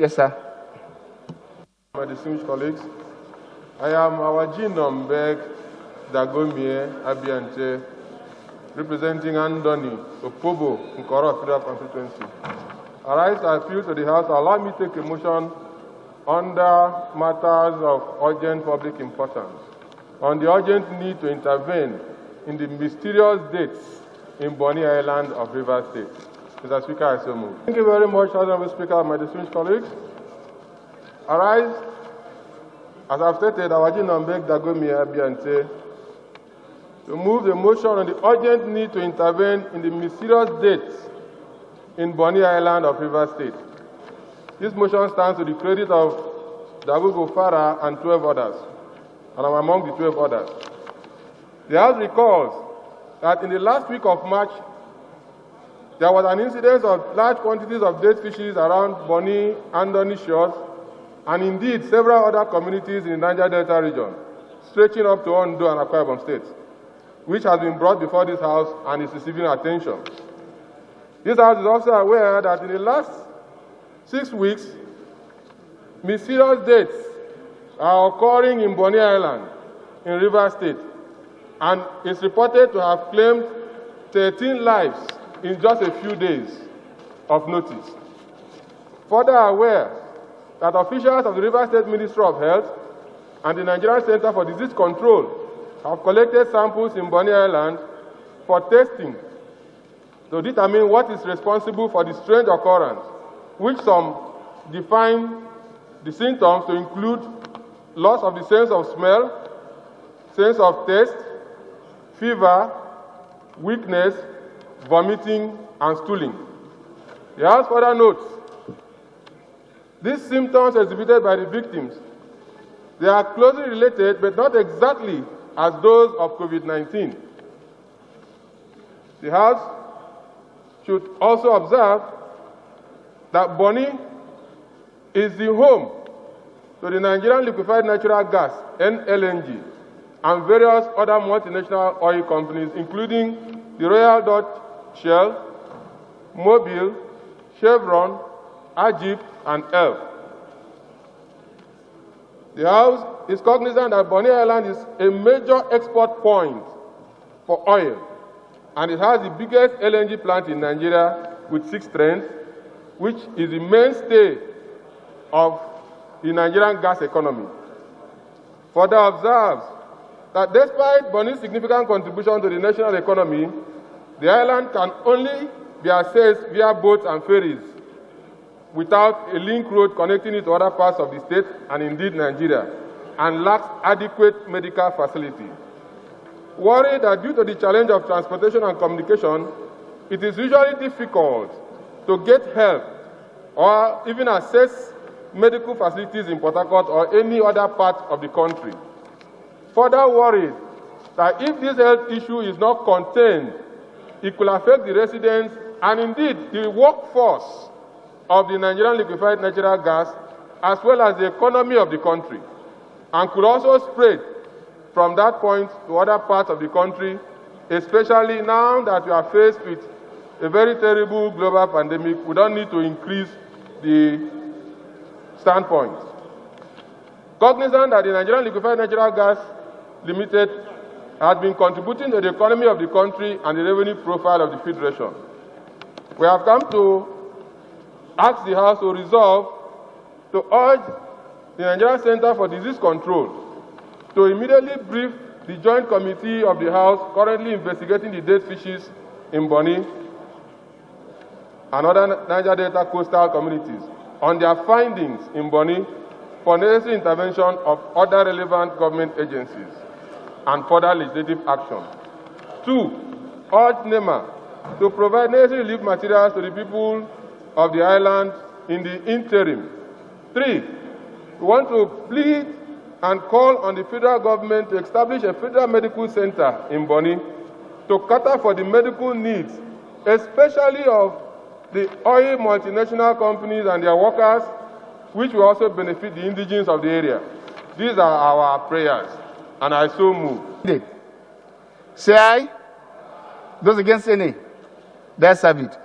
Yes, sir. My distinguished colleagues, I am Awaji Inombek Abiante, representing Bonny, Opobo, Nkoro Federal Constituency. I appeal to the House to allow me to take a motion under matters of urgent public importance on the urgent need to intervene in the mysterious deaths in Bonny Island of Rivers State. Mr. Speaker, I so move. Thank you very much, Honorable Speaker, my distinguished colleagues. Arise, as I've stated, Awaji Inombek Abiante, to move the motion on the urgent need to intervene in the mysterious deaths in Bonny Island of Rivers State. This motion stands to the credit of Dabugo Farah and 12 others, and I'm among the 12 others. The House recalls that in the last week of March, there was an incidence of large quantities of dead fishes around Bonny and Bonny shores, and indeed several other communities in the Niger Delta region, stretching up to Ondo and Akwa Ibom states, which has been brought before this House and is receiving attention. This House is also aware that in the last 6 weeks, mysterious deaths are occurring in Bonny Island in Rivers State, and is reported to have claimed 13 lives in just a few days of notice. Further aware that officials of the Rivers State Ministry of Health and the Nigerian Center for Disease Control have collected samples in Bonny Island for testing to determine what is responsible for the strange occurrence, which some define the symptoms to include loss of the sense of smell, sense of taste, fever, weakness, vomiting, and stooling. The House further notes these symptoms exhibited by the victims, they are closely related but not exactly as those of COVID-19. The House should also observe that Bonny is the home to the Nigerian Liquefied Natural Gas, NLNG, and various other multinational oil companies, including the Royal Dutch Shell, Mobil, Chevron, Ajip, and ELF. The House is cognizant that Bonny Island is a major export point for oil, and it has the biggest LNG plant in Nigeria with 6 trains, which is the mainstay of the Nigerian gas economy. Further observes that despite Bonny's significant contribution to the national economy, the island can only be accessed via boats and ferries without a link road connecting it to other parts of the state and indeed Nigeria, and lacks adequate medical facility. Worried that due to the challenge of transportation and communication, it is usually difficult to get help or even access medical facilities in Port Harcourt or any other part of the country. Further worried that if this health issue is not contained, it could affect the residents and indeed the workforce of the Nigerian Liquefied Natural Gas, as well as the economy of the country, and could also spread from that point to other parts of the country, especially now that we are faced with a very terrible global pandemic. We don't need to increase the standpoint. Cognizant that the Nigerian Liquefied Natural Gas Limited has been contributing to the economy of the country and the revenue profile of the Federation, we have come to ask the House to resolve to urge the Nigerian Center for Disease Control to immediately brief the Joint Committee of the House currently investigating the dead fishes in Bonny and other Niger Delta coastal communities on their findings in Bonny for necessary intervention of other relevant government agencies and further legislative action. 2, urge NEMA to provide necessary relief materials to the people of the island in the interim. 3, we want to plead and call on the federal government to establish a federal medical center in Bonny to cater for the medical needs, especially of the oil multinational companies and their workers, which will also benefit the indigenes of the area. These are our prayers, and I so move. Say aye. Those against say nay. Let's have it.